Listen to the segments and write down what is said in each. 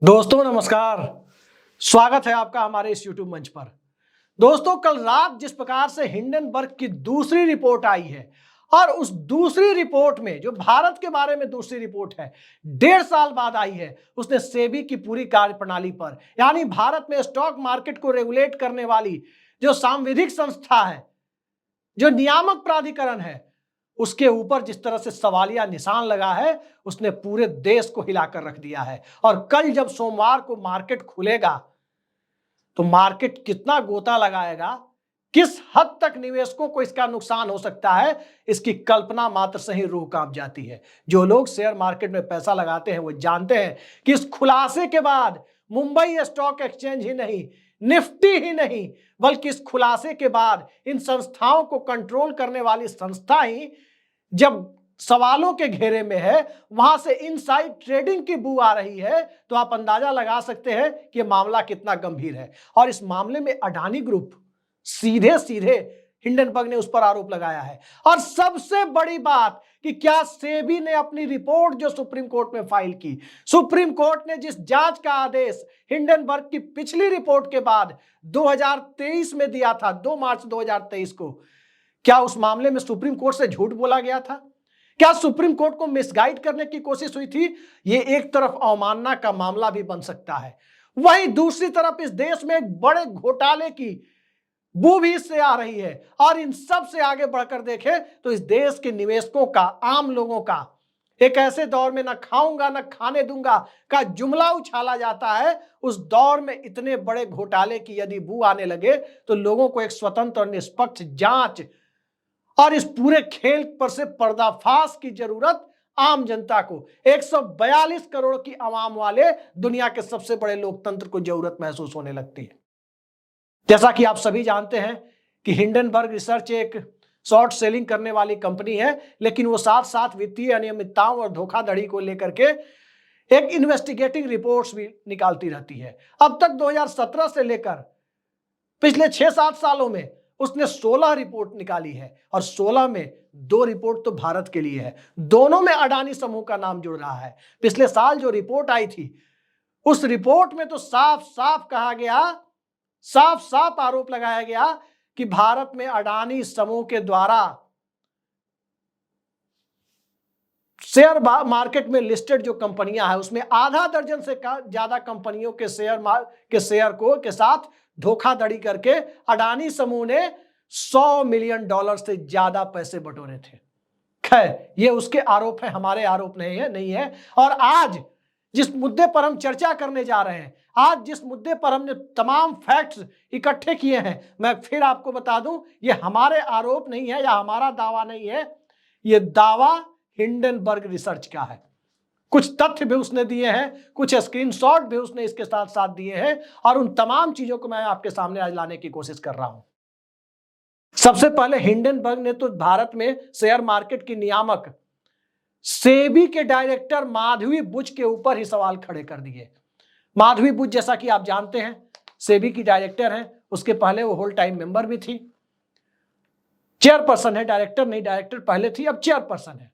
दोस्तों नमस्कार। स्वागत है आपका हमारे इस YouTube मंच पर। दोस्तों कल रात जिस प्रकार से हिंडनबर्ग की दूसरी रिपोर्ट आई है और उस दूसरी रिपोर्ट में जो भारत के बारे में दूसरी रिपोर्ट है 1.5 साल बाद आई है, उसने सेबी की पूरी कार्यप्रणाली पर यानी भारत में स्टॉक मार्केट को रेगुलेट करने वाली जो सांविधिक संस्था है, जो नियामक प्राधिकरण है, उसके ऊपर जिस तरह से सवालिया निशान लगा है, उसने पूरे देश को हिलाकर रख दिया है। और कल जब सोमवार को मार्केट खुलेगा तो मार्केट कितना गोता लगाएगा, किस हद तक निवेशकों को इसका नुकसान हो सकता है, इसकी कल्पना मात्र से ही रूह कांप जाती है। जो लोग शेयर मार्केट में पैसा लगाते हैं वो जानते हैं कि इस खुलासे के बाद मुंबई स्टॉक एक्सचेंज ही नहीं, निफ्टी ही नहीं, बल्कि इस खुलासे के बाद इन संस्थाओं को कंट्रोल करने वाली संस्था ही जब सवालों के घेरे में है, वहां से इनसाइड ट्रेडिंग की बू आ रही है, तो आप अंदाजा लगा सकते हैं कि यह मामला कितना गंभीर है। और इस मामले में अडानी ग्रुप सीधे सीधे हिंडनबर्ग ने उस पर आरोप लगाया है। और सबसे बड़ी बात कि क्या सेबी ने अपनी रिपोर्ट जो सुप्रीम कोर्ट में फाइल की, सुप्रीम कोर्ट ने जिस जांच का आदेश हिंडनबर्ग की पिछली रिपोर्ट के बाद 2023 में दिया था, 2 मार्च 2023 को, क्या उस मामले में सुप्रीम कोर्ट से झूठ बोला गया था? क्या सुप्रीम कोर्ट को मिसगाइड करने की कोशिश हुई थी? ये एक तरफ अवमानना का मामला भी बन सकता है, वहीं दूसरी तरफ इस देश में एक बड़े घोटाले की बू भी इससे आ रही है। और इन सब से आगे बढ़कर देखें तो इस देश के निवेशकों का, आम लोगों का एक ऐसे दौर में न खाऊंगा न खाने दूंगा का जुमला उछाला जाता है, उस दौर में इतने बड़े घोटाले की यदि बू आने लगे तो लोगों को एक स्वतंत्र और निष्पक्ष जांच और इस पूरे खेल पर से पर्दाफाश की जरूरत आम जनता को, 142 करोड़ की आवाम वाले दुनिया के सबसे बड़े लोकतंत्र को जरूरत महसूस होने लगती है। जैसा कि आप सभी जानते हैं कि हिंडनबर्ग रिसर्च एक शॉर्ट सेलिंग करने वाली कंपनी है, लेकिन वो साथ साथ वित्तीय अनियमितताओं और धोखाधड़ी को लेकर के एक इन्वेस्टिगेटिंग रिपोर्ट्स भी निकालती रहती है। अब तक 2017 से लेकर पिछले 6-7 सालों में उसने 16 रिपोर्ट निकाली है और 16 में 2 रिपोर्ट तो भारत के लिए है, दोनों में अडानी समूह का नाम जुड़ रहा है। पिछले साल जो रिपोर्ट आई थी उस रिपोर्ट में तो साफ साफ कहा गया, साफ साफ आरोप लगाया गया कि भारत में अडानी समूह के द्वारा शेयर मार्केट में लिस्टेड जो कंपनियां हैं उसमें आधा दर्जन से ज्यादा कंपनियों के शेयर को के साथ धोखाधड़ी करके अडानी समूह ने $100 मिलियन से ज्यादा पैसे बटोरे थे। खैर ये उसके आरोप है, हमारे आरोप नहीं है। और आज जिस मुद्दे पर हम चर्चा करने जा रहे हैं, आज जिस मुद्दे पर हमने तमाम फैक्ट्स इकट्ठे किए हैं, मैं फिर आपको बता दूं ये हमारे आरोप नहीं है या हमारा दावा नहीं है, ये दावा हिंडनबर्ग रिसर्च का है। कुछ तथ्य भी उसने दिए हैं, कुछ स्क्रीनशॉट भी उसने इसके साथ साथ दिए हैं और उन तमाम चीजों को मैं आपके सामने आज लाने की कोशिश कर रहा हूं। सबसे पहले हिंडनबर्ग ने तो भारत में शेयर मार्केट की नियामक सेबी के डायरेक्टर माधवी बुच के ऊपर ही सवाल खड़े कर दिए। माधवी बुच जैसा कि आप जानते हैं सेबी की डायरेक्टर हैं, उसके पहले वो होल टाइम मेंबर भी थी, चेयरपर्सन है, डायरेक्टर नहीं, डायरेक्टर पहले थी, अब चेयरपर्सन है।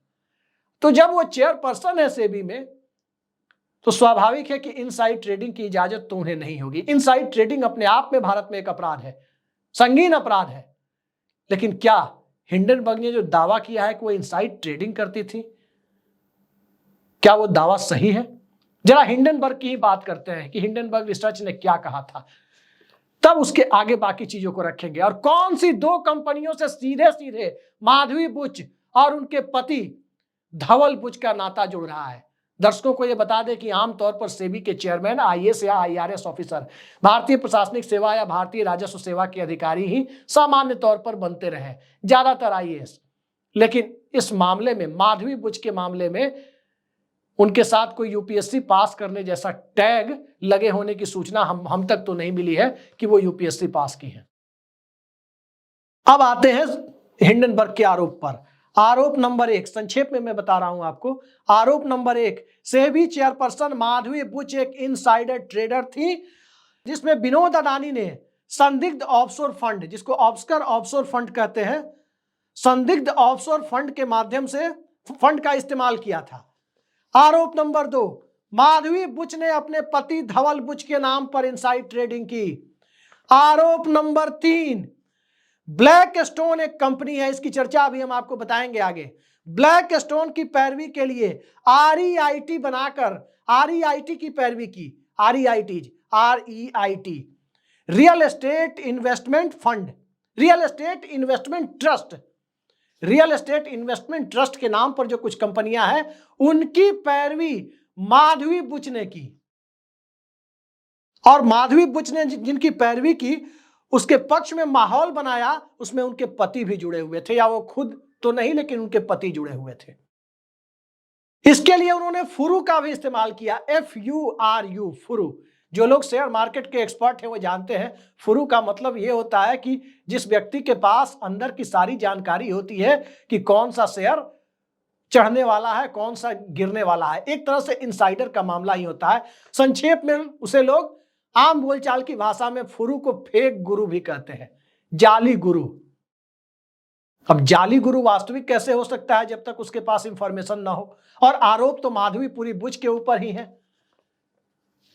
तो जब वो चेयरपर्सन है सेबी में तो स्वाभाविक है कि इनसाइड ट्रेडिंग की इजाजत तो उन्हें नहीं होगी। इनसाइड ट्रेडिंग अपने आप में भारत में एक अपराध है, संगीन अपराध है। लेकिन क्या हिंडनबर्ग ने जो दावा किया है कि वो इनसाइड ट्रेडिंग करती थी, क्या वो दावा सही है? जरा हिंडनबर्ग की ही बात करते हैं कि हिंडनबर्ग रिसर्च ने क्या कहा था, तब उसके आगे बाकी चीजों को रखेंगे। और कौन सी 2 कंपनियों से सीधे सीधे माधवी बुच और उनके पति धवल बुच का नाता जुड़ रहा है। दर्शकों को यह बता दें कि आमतौर पर सेबी के चेयरमैन आईएएस या आईआरएस ऑफिसर, भारतीय प्रशासनिक सेवा या भारतीय राजस्व सेवा के अधिकारी ही सामान्य तौर पर बनते रहे, ज्यादातर आईएएस। लेकिन इस मामले में, माधवी बुच के मामले में, उनके साथ कोई यूपीएससी पास करने जैसा टैग लगे होने की सूचना हम तक तो नहीं मिली है कि वो यूपीएससी पास की है। अब आते हैं हिंडनबर्ग के आरोप पर। आरोप नंबर 1 संक्षेप में मैं बता रहा हूं आपको। आरोप नंबर 1, सेबी चेयरपर्सन माधवी बुच एक इनसाइडर ट्रेडर थी, जिसमें विनोद अडानी ने संदिग्ध ऑफशोर फंड, जिसको ऑस्कर ऑफशोर फंड कहते हैं, संदिग्ध ऑफशोर फंड के माध्यम से फंड का इस्तेमाल किया था। आरोप नंबर 2, माधवी बुच ने अपने पति धवल बुच के नाम पर इनसाइड ट्रेडिंग की। आरोप नंबर 3, ब्लैक स्टोन एक कंपनी है, इसकी चर्चा अभी हम आपको बताएंगे आगे। ब्लैक स्टोन की पैरवी के लिए REIT बनाकर REIT की पैरवी की, REIT real estate investment fund, real estate investment trust, real estate investment trust के नाम पर जो कुछ कंपनियां हैं उनकी पैरवी माधवी बुच ने की। और माधवी बुच ने जिनकी पैरवी की उसके पक्ष में माहौल बनाया, उसमें उनके पति भी जुड़े हुए थे, या वो खुद तो नहीं लेकिन उनके पति जुड़े हुए थे। इसके लिए उन्होंने फुरू का भी इस्तेमाल किया, FURU, फुरू। जो लोग शेयर मार्केट के एक्सपर्ट हैं वो जानते हैं, फुरू का मतलब ये होता है कि जिस व्यक्ति के पास अंदर की सारी जानकारी होती है कि कौन सा शेयर चढ़ने वाला है, कौन सा गिरने वाला है। एक तरह से इनसाइडर का मामला ही होता है। संक्षेप में उसे लोग आम बोलचाल की भाषा में फुरू को फेक गुरु भी कहते हैं, जाली गुरु। अब जाली गुरु वास्तविक कैसे हो सकता है जब तक उसके पास इंफॉर्मेशन ना हो। और आरोप तो माधवी पूरी बुच के ऊपर ही है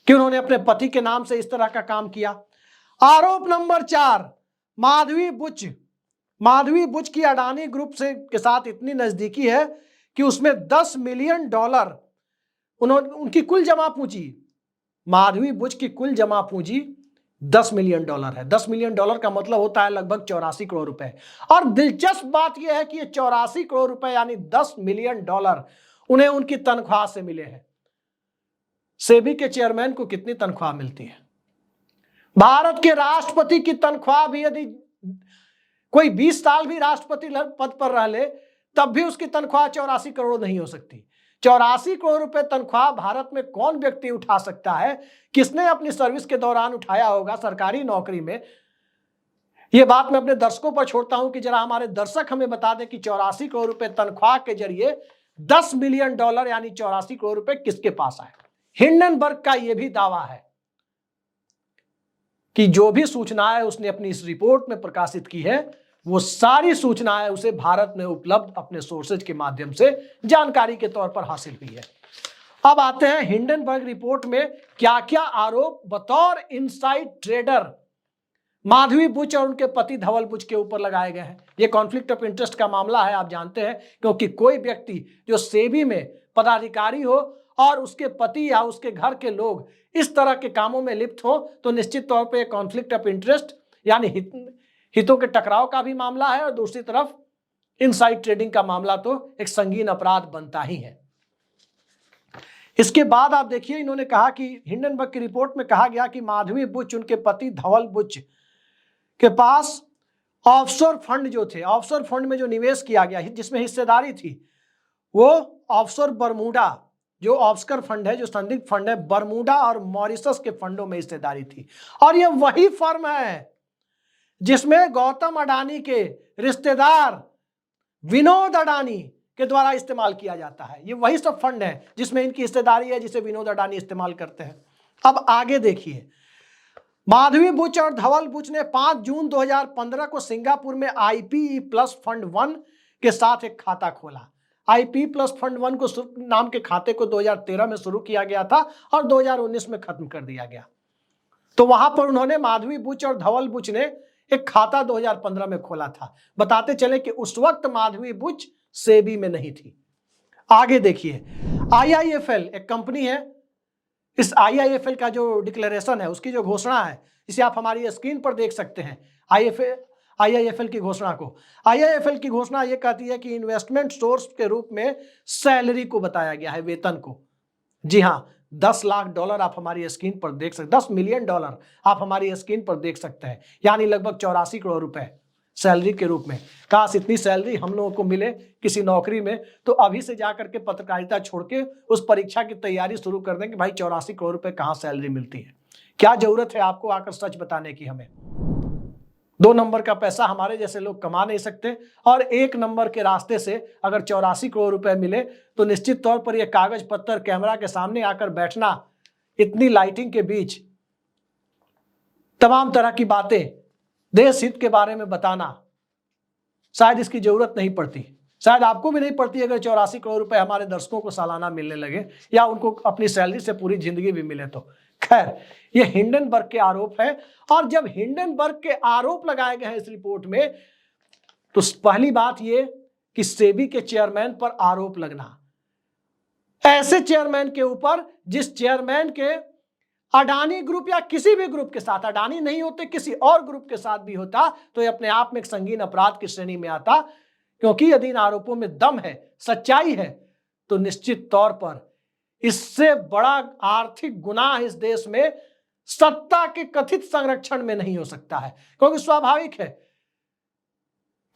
कि उन्होंने अपने पति के नाम से इस तरह का काम किया। आरोप नंबर 4, माधवी बुच की अडानी ग्रुप से के साथ इतनी नजदीकी है कि उसमें $10 मिलियन उनकी कुल जमा पूंजी, माधवी बुच की कुल जमा पूंजी $10 मिलियन है। $10 मिलियन का मतलब होता है लगभग 84 करोड़ रुपए। और दिलचस्प बात यह है कि ये 84 करोड़ रुपए यानी $10 मिलियन उन्हें उनकी तनख्वाह से मिले हैं। सेबी के चेयरमैन को कितनी तनख्वाह मिलती है? भारत के राष्ट्रपति की तनख्वाह भी यदि कोई 20 साल भी राष्ट्रपति पद पर रह ले तब भी उसकी तनख्वाह 84 करोड़ नहीं हो सकती। 84 करोड़ रुपए तनख्वाह भारत में कौन व्यक्ति उठा सकता है? किसने अपनी सर्विस के दौरान उठाया होगा सरकारी नौकरी में? यह बात मैं अपने दर्शकों पर छोड़ता हूं कि जरा हमारे दर्शक हमें बता दें कि 84 करोड़ रुपए तनख्वाह के जरिए $10 मिलियन यानी 84 करोड़ रुपए किसके पास आए। हिंडनबर्ग का यह भी दावा है कि जो भी सूचनाएं उसने अपनी इस रिपोर्ट में प्रकाशित की है वो सारी सूचनाएं उसे भारत में उपलब्ध अपने सोर्सेज के माध्यम से जानकारी के तौर पर हासिल हुई है। अब आते हैं हिंडनबर्ग रिपोर्ट में क्या क्या आरोप बतौर इनसाइड ट्रेडर माधवी बुच और उनके पति धवल बुच के ऊपर लगाए गए हैं। यह कॉन्फ्लिक्ट ऑफ इंटरेस्ट का मामला है, आप जानते हैं, क्योंकि कोई व्यक्ति जो सेबी में पदाधिकारी हो और उसके पति या उसके घर के लोग इस तरह के कामों में लिप्त हो तो निश्चित तौर पे कॉन्फ्लिक्ट ऑफ इंटरेस्ट यानी हितों के टकराव का भी मामला है, और दूसरी तरफ इनसाइड ट्रेडिंग का मामला तो एक संगीन अपराध बनता ही है। इसके बाद आप देखिए, इन्होंने कहा कि हिंडनबर्ग की रिपोर्ट में कहा गया कि माधवी बुच उनके पति धवल बुच के पास ऑफशोर फंड जो थे, ऑफशोर फंड में जो निवेश किया गया जिसमें हिस्सेदारी थी वो ऑफशोर बरमूडा, जो ऑफशोर फंड है, जो संदिग्ध फंड है, बरमूडा और मॉरिशस के फंडों में हिस्सेदारी थी। और यह वही फर्म है जिसमें गौतम अडानी के रिश्तेदार विनोद अडानी के द्वारा इस्तेमाल किया जाता है। ये वही सब फंड है जिसमें इनकी हिस्सेदारी है जिसे विनोद अडानी इस्तेमाल करते हैं। अब आगे देखिए, माधवी बुच और धवल बुच ने 5 जून 2015 को सिंगापुर में IPE प्लस फंड 1 के साथ एक खाता खोला। IPE प्लस फंड 1 को नाम के खाते को 2013 में शुरू किया गया था और 2019 में खत्म कर दिया गया। तो वहां पर उन्होंने माधवी बुच और धवल बुच ने एक खाता 2015 में खोला था। बताते चले कि उस वक्त माधवी बुच सेबी में नहीं थी। आगे देखिए, IIFL एक कंपनी है। इस IIFL का जो डिक्लेरेशन है, उसकी जो घोषणा है, इसे आप हमारी स्क्रीन पर देख सकते हैं। IIFL की घोषणा को, IIFL की घोषणा यह कहती है कि इन्वेस्टमेंट सोर्स के रूप में सैलरी को बताया गया है, वेतन को। जी हाँ, $10 लाख आप हमारी स्क्रीन पर देख सकते, $10 मिलियन आप हमारी स्क्रीन पर देख सकते हैं, यानी लगभग 84 करोड़ रुपए सैलरी के रूप में। काश इतनी सैलरी हम लोगों को मिले किसी नौकरी में, तो अभी से जाकर के पत्रकारिता छोड़ के उस परीक्षा की तैयारी शुरू कर दें कि भाई 84 करोड़ रुपए कहाँ सैलरी मिलती है। क्या जरूरत है आपको आकर सच बताने की? हमें 2 नंबर का पैसा हमारे जैसे लोग कमा नहीं सकते, और 1 नंबर के रास्ते से अगर 84 करोड़ रुपए मिले तो निश्चित तौर पर यह कागज पत्तर कैमरा के सामने आकर बैठना, इतनी लाइटिंग के बीच तमाम तरह की बातें, देश हित के बारे में बताना, शायद इसकी जरूरत नहीं पड़ती। शायद आपको भी नहीं पड़ती अगर 84 करोड़ रुपए हमारे दर्शकों को सालाना मिलने लगे या उनको अपनी सैलरी से पूरी जिंदगी भी मिले तो। खैर, ये हिंडनबर्ग के आरोप है। और जब हिंडनबर्ग के आरोप लगाए गए हैं इस रिपोर्ट में, तो पहली बात ये कि सेबी के चेयरमैन पर आरोप लगना, ऐसे चेयरमैन के ऊपर जिस चेयरमैन के अडानी ग्रुप या किसी भी ग्रुप के साथ, अडानी नहीं होते किसी और ग्रुप के साथ भी होता, तो ये अपने आप में एक संगीन अपराध की श्रेणी में आता। क्योंकि यदि इन आरोपों में दम है, सच्चाई है, तो निश्चित तौर पर इससे बड़ा आर्थिक गुनाह इस देश में सत्ता के कथित संरक्षण में नहीं हो सकता है। क्योंकि स्वाभाविक है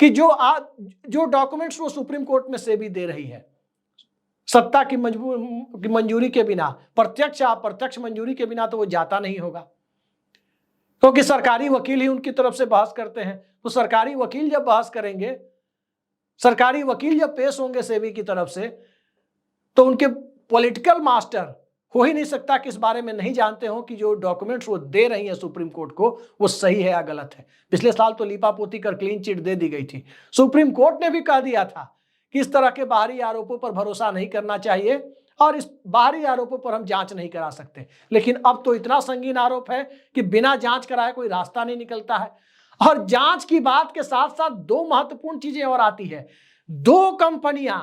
कि जो डॉक्यूमेंट्स वो सुप्रीम कोर्ट में सेबी दे रही है, सत्ता की मंजूरी के बिना, प्रत्यक्ष या अप्रत्यक्ष मंजूरी के बिना तो वो जाता नहीं होगा। क्योंकि सरकारी वकील ही उनकी तरफ से बहस करते हैं। तो सरकारी वकील जब बहस करेंगे, सरकारी वकील जब पेश होंगे सेबी की तरफ से, तो उनके पॉलिटिकल मास्टर हो ही नहीं सकता कि इस बारे में नहीं जानते हो कि जो डॉक्यूमेंट्स वो दे रही है सुप्रीम कोर्ट को वो सही है या गलत है। पिछले साल तो लीपापोती कर क्लीन चिट दे दी गई थी। सुप्रीम कोर्ट ने भी कह दिया था कि इस तरह के बाहरी आरोपों पर भरोसा नहीं करना चाहिए और इस बाहरी आरोपों पर हम जांच नहीं करा सकते। लेकिन अब तो इतना संगीन आरोप है कि बिना जांच कराए कोई रास्ता नहीं निकलता है। और जांच की बात के साथ साथ दो महत्वपूर्ण चीजें और आती है। दो कंपनियां,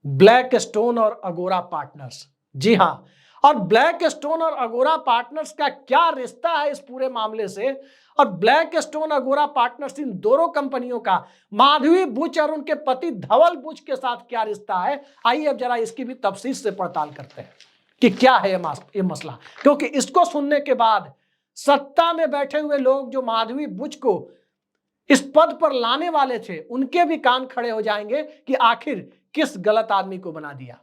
ब्लैक स्टोन और अगोरा पार्टनर्स, जी हां, और ब्लैक स्टोन और अगोरा पार्टनर्स का क्या रिश्ता है इस पूरे मामले से, और ब्लैक स्टोन अगोरा पार्टनर्स, इन दोनों कंपनियों का माधवी बुच और उनके पति धवल बुच के साथ क्या रिश्ता है, आइए अब जरा इसकी भी तफसील से पड़ताल करते हैं कि क्या है ये मसला। क्योंकि इसको सुनने के बाद सत्ता में बैठे हुए लोग जो माधवी बुच को इस पद पर लाने वाले थे, उनके भी कान खड़े हो जाएंगे कि आखिर किस गलत आदमी को बना दिया।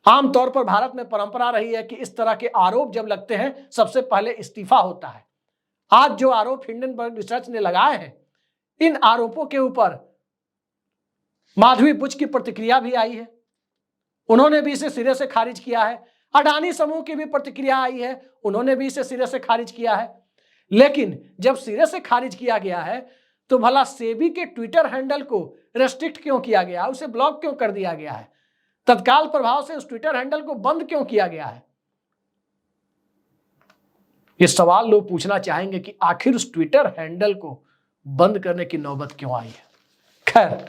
आमतौर पर भारत में परंपरा रही है कि इस तरह के आरोप जब लगते हैं सबसे पहले इस्तीफा होता है। आज जो आरोप हिंडनबर्ग रिसर्च ने लगाए हैं, इन आरोपों के ऊपर माधवी बुच की प्रतिक्रिया भी आई है, उन्होंने भी इसे सिरे से खारिज किया है। अडानी समूह की भी प्रतिक्रिया आई है, उन्होंने भी इसे सिरे से खारिज किया है। लेकिन जब सिरे से खारिज किया गया है तो भला सेबी के ट्विटर हैंडल को रेस्ट्रिक्ट क्यों किया गया, उसे ब्लॉक क्यों कर दिया गया है, तत्काल प्रभाव से उस ट्विटर हैंडल को बंद क्यों किया गया है? ये सवाल लोग पूछना चाहेंगे कि आखिर उस ट्विटर हैंडल को बंद करने की नौबत क्यों आई है। खैर,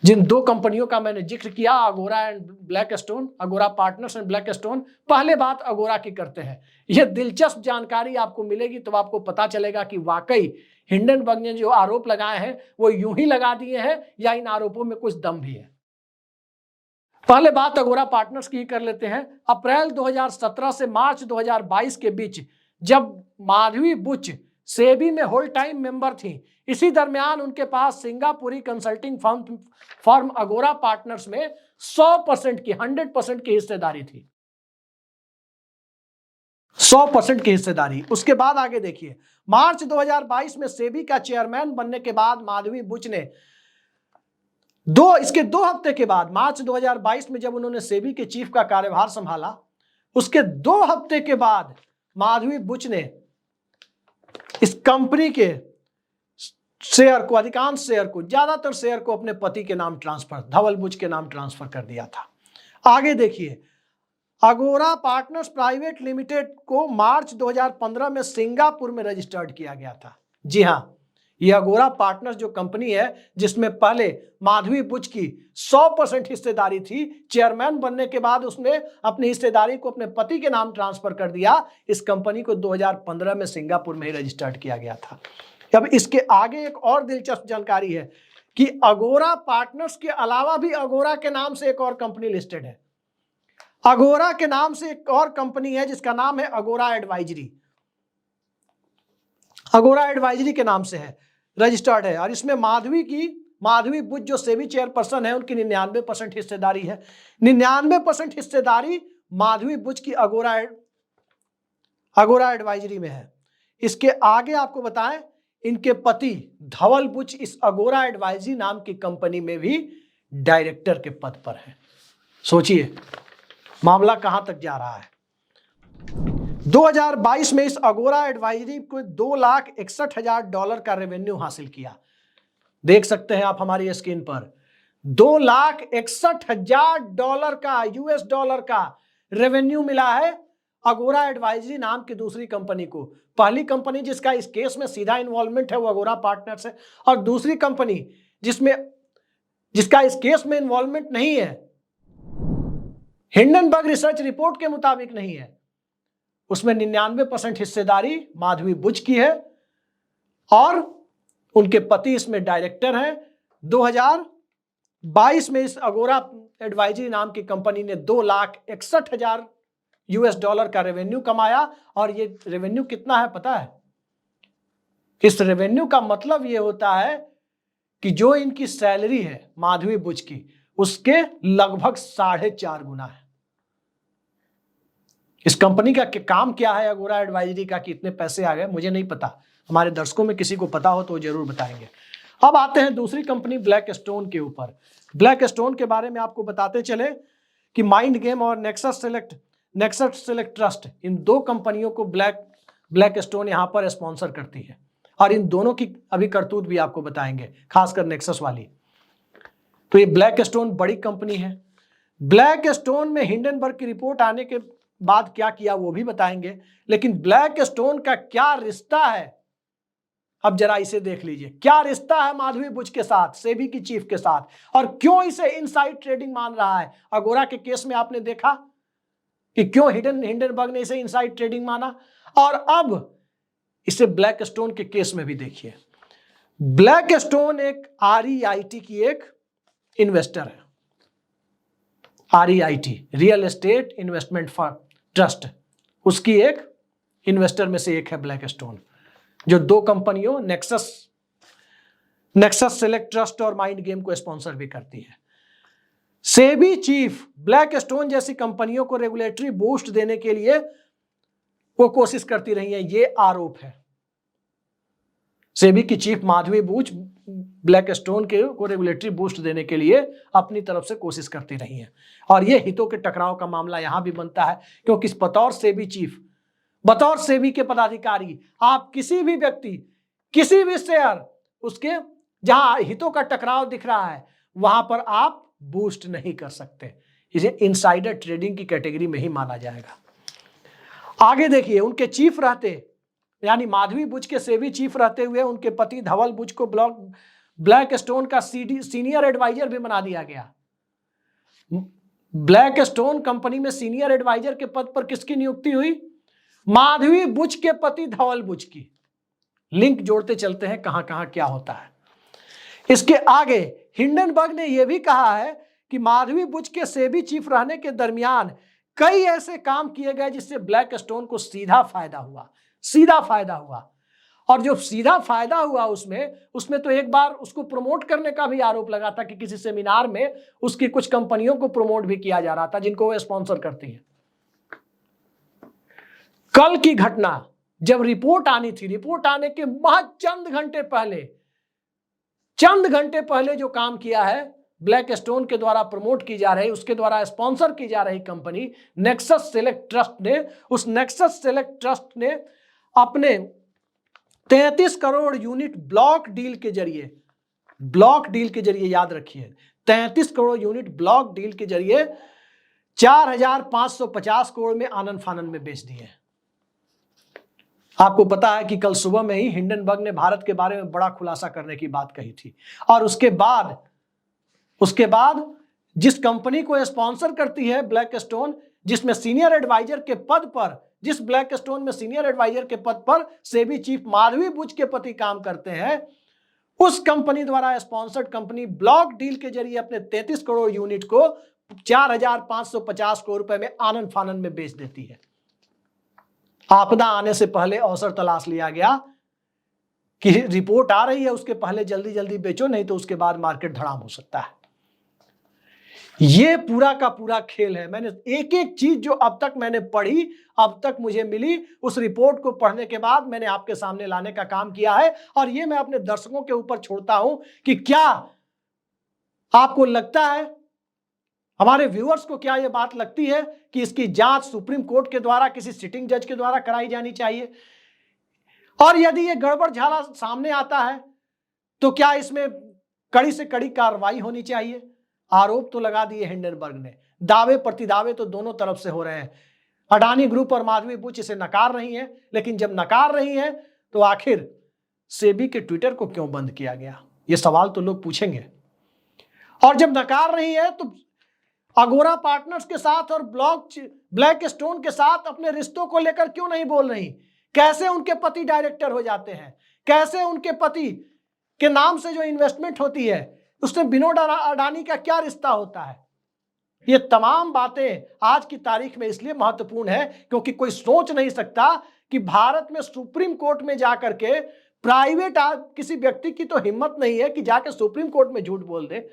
जिन दो कंपनियों का मैंने जिक्र किया, अगोरा एंड ब्लैक स्टोन, अगोरा पार्टनर्स एंड ब्लैक स्टोन, पहले बात अगोरा की करते हैं। यह दिलचस्प जानकारी आपको मिलेगी तो आपको पता चलेगा कि वाकई हिंडनबर्ग ने जो आरोप लगाए हैं वो यूं ही लगा दिए हैं या इन आरोपों में कुछ दम भी है। पहले बात अगोरा पार्टनर्स की कर लेते हैं। अप्रैल 2017 से मार्च 2022 के बीच जब माधवी बुच सेबी में होल टाइम मेंबर थी, इसी दरमियान उनके पास सिंगापुरी कंसल्टिंग फर्म अगोरा पार्टनर्स में 100% की हिस्सेदारी थी। 100% की हिस्सेदारी। उसके बाद आगे देखिए, मार्च 2022 में सेबी का चेयरमैन बनने के बाद माधवी बुच ने इसके 2 हफ्ते के बाद, मार्च 2022 में जब उन्होंने सेबी के चीफ का कार्यभार संभाला, उसके 2 हफ्ते के बाद माधवी बुच ने इस कंपनी के शेयर को, अधिकांश शेयर को, ज्यादातर शेयर को अपने पति के नाम ट्रांसफर, धवल बुच के नाम ट्रांसफर कर दिया था। आगे देखिए, अगोरा पार्टनर्स प्राइवेट लिमिटेड को मार्च 2015 में सिंगापुर में रजिस्टर्ड किया गया था। जी हां, यह अगोरा पार्टनर्स जो कंपनी है जिसमें पहले माधवी बुच की 100% हिस्सेदारी थी, चेयरमैन बनने के बाद उसने अपनी हिस्सेदारी को अपने पति के नाम ट्रांसफर कर दिया। इस कंपनी को 2015 में सिंगापुर में ही रजिस्टर्ड किया गया था। अब इसके आगे एक और दिलचस्प जानकारी है कि अगोरा पार्टनर्स के अलावा भी अगोरा के नाम से एक और कंपनी लिस्टेड है। अगोरा के नाम से एक और कंपनी है जिसका नाम है अगोरा एडवाइजरी। अगोरा एडवाइजरी के नाम से है, रजिस्टर्ड है, और इसमें माधवी बुच जो सेबी चेयरपर्सन है उनकी 99% हिस्सेदारी है। 99% हिस्सेदारी माधवी बुच की अगोरा एडवाइजरी में है। इसके आगे आपको बताएं, इनके पति धवल बुच इस अगोरा एडवाइजरी नाम की कंपनी में भी डायरेक्टर के पद पर है। सोचिए मामला कहां तक जा रहा है। 2022 में इस अगोरा एडवाइजरी को $2,61,000 का रेवेन्यू हासिल किया। देख सकते हैं आप हमारी स्क्रीन पर, $2,61,000 का US डॉलर का रेवेन्यू मिला है अगोरा एडवाइजरी नाम की दूसरी कंपनी को। पहली कंपनी जिसका इस केस में सीधा इन्वॉल्वमेंट है वो अगोरा पार्टनर्स है, और दूसरी कंपनी जिसका इस केस में इन्वॉल्वमेंट नहीं है, हिंडनबर्ग रिसर्च रिपोर्ट के मुताबिक नहीं है, उसमें 99% हिस्सेदारी माधवी बुच की है और उनके पति इसमें डायरेक्टर हैं। 2022 में इस अगोरा एडवाइजरी नाम की कंपनी ने $2,61,000 US डॉलर का रेवेन्यू कमाया। और ये रेवेन्यू कितना है पता है? इस रेवेन्यू का मतलब ये होता है कि जो इनकी सैलरी है माधवी बुच की, उसके लगभग 4.5 गुना है। इस कंपनी का काम क्या है अगोरा एडवाइजरी का कि इतने पैसे आ गए, मुझे नहीं पता, हमारे दर्शकों में किसी को पता हो तो जरूर बताएंगे। अब आते हैं दूसरी कंपनी ब्लैकस्टोन के ऊपर। ब्लैकस्टोन के बारे में आपको बताते चले कि माइंड गेम और नेक्सस सेलेक्ट ट्रस्ट, इन दो कंपनियों को ब्लैकस्टोन यहां पर स्पॉन्सर करती है, और इन दोनों की अभी करतूत भी आपको बताएंगे, खासकर नेक्सस वाली। तो ये ब्लैकस्टोन बड़ी कंपनी है। ब्लैकस्टोन में हिंडनबर्ग की रिपोर्ट आने के बाद क्या किया वो भी बताएंगे, लेकिन ब्लैकस्टोन का क्या रिश्ता है अब जरा इसे देख लीजिए। क्या रिश्ता है माधवी बुच के साथ, सेबी की चीफ के साथ, और क्यों इसे इनसाइड ट्रेडिंग मान रहा है? अगोरा के केस में आपने देखा कि क्यों हिंडनबर्ग ने इसे इनसाइड ट्रेडिंग माना, और अब इसे ब्लैकस्टोन के केस में भी देखिए। ब्लैकस्टोन एक REIT की एक इन्वेस्टर है। REIT, real estate investment trust, उसकी एक इन्वेस्टर में से एक है ब्लैकस्टोन, जो दो कंपनियों नेक्सस सेलेक्ट ट्रस्ट और माइंड गेम को स्पॉन्सर भी करती है। सेबी चीफ ब्लैकस्टोन जैसी कंपनियों को रेगुलेटरी बूस्ट देने के लिए वो कोशिश करती रही है, ये आरोप है। सेबी की चीफ माधवी बुच ब्लैकस्टोन को रेगुलेटरी बूस्ट देने के लिए अपनी तरफ से कोशिश करती रही है, और ये हितों के टकराव का मामला यहां भी बनता है, क्योंकि बतौर सेबी चीफ, बतौर सेबी के पदाधिकारी, आप किसी भी व्यक्ति, किसी भी शेयर, उसके जहां हितों का टकराव दिख रहा है वहां पर आप बूस्ट नहीं कर सकते। इसे इनसाइडर ट्रेडिंग की कैटेगरी में ही माना जाएगा। आगे देखिए, उनके चीफ रहते, यानी माधवी बुच के सेबी चीफ रहते हुए उनके पति धवल बुच को ब्लैकस्टोन का सीनियर एडवाइजर भी बना दिया गया। ब्लैकस्टोन कंपनी में सीनियर एडवाइजर के पद पर किसकी नियुक्ति हुई? माधवी बुच के पति धवल बुच की। लिंक जोड़ते चलते हैं कहां कहां क्या होता है। इसके आगे हिंडनबर्ग ने यह भी कहा है कि माधवी बुच के सेबी चीफ रहने के दरमियान कई ऐसे काम किए गए जिससे ब्लैकस्टोन को सीधा फायदा हुआ। और जो सीधा फायदा हुआ उसमें तो एक बार उसको प्रमोट करने का भी आरोप लगा था कि किसी सेमिनार में उसकी कुछ कंपनियों को प्रमोट भी किया जा रहा था जिनको वो स्पॉन्सर करती है। कल की घटना, जब रिपोर्ट आनी थी, रिपोर्ट आने के महज चंद घंटे पहले जो काम किया है ब्लैकस्टोन के द्वारा प्रमोट की जा रही, उसके द्वारा स्पॉन्सर की जा रही कंपनी नेक्सस सेलेक्ट ट्रस्ट ने, उस नेक्सस सेलेक्ट ट्रस्ट ने अपने 33 करोड़ यूनिट ब्लॉक डील के जरिए, याद रखिए 33 करोड़ यूनिट ब्लॉक डील के जरिए 4,550 करोड़ में आनन फानन में बेच दिए। आपको पता है कि कल सुबह में ही हिंडनबर्ग ने भारत के बारे में बड़ा खुलासा करने की बात कही थी, और उसके बाद जिस कंपनी को स्पॉन्सर करती है ब्लैकस्टोन, जिसमें सीनियर एडवाइजर के पद पर, जिस ब्लैकस्टोन में सीनियर एडवाइजर के पद पर सेबी चीफ माधवी बुच के पति काम करते हैं, उस कंपनी द्वारा स्पॉन्सर्ड कंपनी ब्लॉक डील के जरिए अपने 33 करोड़ यूनिट को 4,550 करोड़ रुपए में आनन फानन में बेच देती है। आपदा आने से पहले अवसर तलाश लिया गया कि रिपोर्ट आ रही है, उसके पहले जल्दी जल्दी बेचो, नहीं तो उसके बाद मार्केट धड़ाम हो सकता है। ये पूरा का पूरा खेल है। मैंने एक एक चीज जो अब तक मैंने पढ़ी, अब तक मुझे मिली, उस रिपोर्ट को पढ़ने के बाद मैंने आपके सामने लाने का काम किया है, और ये मैं अपने दर्शकों के ऊपर छोड़ता हूं कि क्या आपको लगता है, हमारे व्यूअर्स को क्या यह बात लगती है कि इसकी जांच सुप्रीम कोर्ट के द्वारा, किसी सिटिंग जज के द्वारा कराई जानी चाहिए? और यदि यह गड़बड़ झाला सामने आता है तो क्या इसमें कड़ी से कड़ी कार्रवाई होनी चाहिए। आरोप तो लगा दिए हिंडनबर्ग ने, दावे प्रतिदावे तो दोनों तरफ से हो रहे हैं। अडानी ग्रुप और माधवी बुच इसे नकार रही है, लेकिन जब नकार रही है तो आखिर सेबी के ट्विटर को क्यों बंद किया गया, यह सवाल तो लोग पूछेंगे। और जब नकार रही है तो अगोरा पार्टनर्स के साथ और ब्लैक स्टोन के साथ अपने रिश्तों को लेकर क्यों नहीं बोल रही? कैसे उनके पति डायरेक्टर हो जाते हैं, कैसे उनके पति के नाम से जो इन्वेस्टमेंट होती है उसमें विनोद अडानी का क्या रिश्ता होता है? ये तमाम बातें आज की तारीख में इसलिए महत्वपूर्ण है क्योंकि कोई सोच नहीं सकता कि भारत में सुप्रीम कोर्ट में जाकर के प्राइवेट किसी व्यक्ति की तो हिम्मत नहीं है कि जाके सुप्रीम कोर्ट में झूठ बोल दे।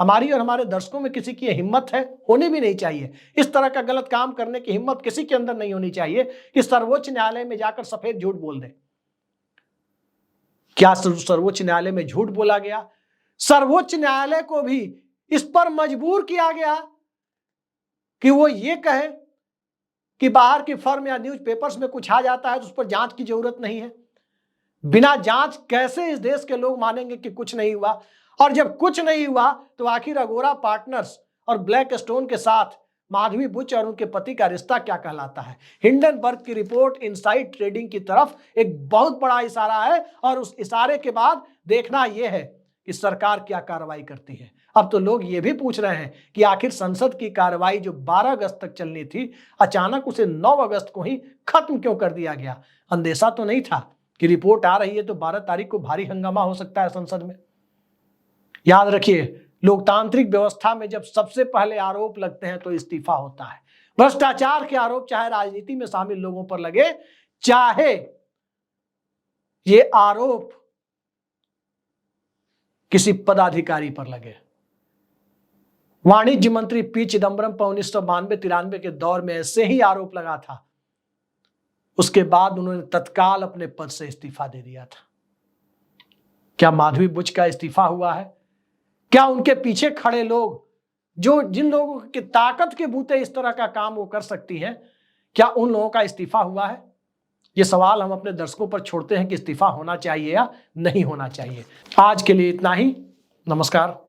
हमारी और हमारे दर्शकों में किसी की हिम्मत है, होनी भी नहीं चाहिए। इस तरह का गलत काम करने की हिम्मत किसी के अंदर नहीं होनी चाहिए कि सर्वोच्च न्यायालय में जाकर सफेद झूठ बोल दे। क्या सर्वोच्च न्यायालय में झूठ बोला गया? सर्वोच्च न्यायालय को भी इस पर मजबूर किया गया कि वो ये कहे कि बाहर की फर्म या न्यूज़पेपर्स में कुछ आ जाता है तो उस पर जांच की जरूरत नहीं है। बिना जांच कैसे इस देश के लोग मानेंगे कि कुछ नहीं हुआ? और जब कुछ नहीं हुआ तो आखिर अगोरा पार्टनर्स और ब्लैक स्टोन के साथ माधवी बुच और उनके पति का रिश्ता क्या कहलाता है? हिंडनबर्ग की रिपोर्ट इनसाइड ट्रेडिंग की तरफ एक बहुत बड़ा इशारा है और उस इशारे के बाद देखना यह है कि सरकार क्या कार्रवाई करती है। अब तो लोग ये भी पूछ रहे हैं कि आखिर संसद की कार्रवाई जो 12 अगस्त तक चलनी थी, अचानक उसे 9 अगस्त को ही खत्म क्यों कर दिया गया? अंदेशा तो नहीं था कि रिपोर्ट आ रही है तो 12 तारीख को भारी हंगामा हो सकता है संसद में? याद रखिए, लोकतांत्रिक व्यवस्था में जब सबसे पहले आरोप लगते हैं तो इस्तीफा होता है। भ्रष्टाचार के आरोप चाहे राजनीति में शामिल लोगों पर लगे, चाहे ये आरोप किसी पदाधिकारी पर लगे। वाणिज्य मंत्री पी चिदंबरम पर 1992-93 के दौर में ऐसे ही आरोप लगा था, उसके बाद उन्होंने तत्काल अपने पद से इस्तीफा दे दिया था। क्या माधवी बुच का इस्तीफा हुआ है? क्या उनके पीछे खड़े लोग, जो जिन लोगों की ताकत के बूते इस तरह का काम वो कर सकती हैं, क्या उन लोगों का इस्तीफा हुआ है? ये सवाल हम अपने दर्शकों पर छोड़ते हैं कि इस्तीफा होना चाहिए या नहीं होना चाहिए। आज के लिए इतना ही। नमस्कार।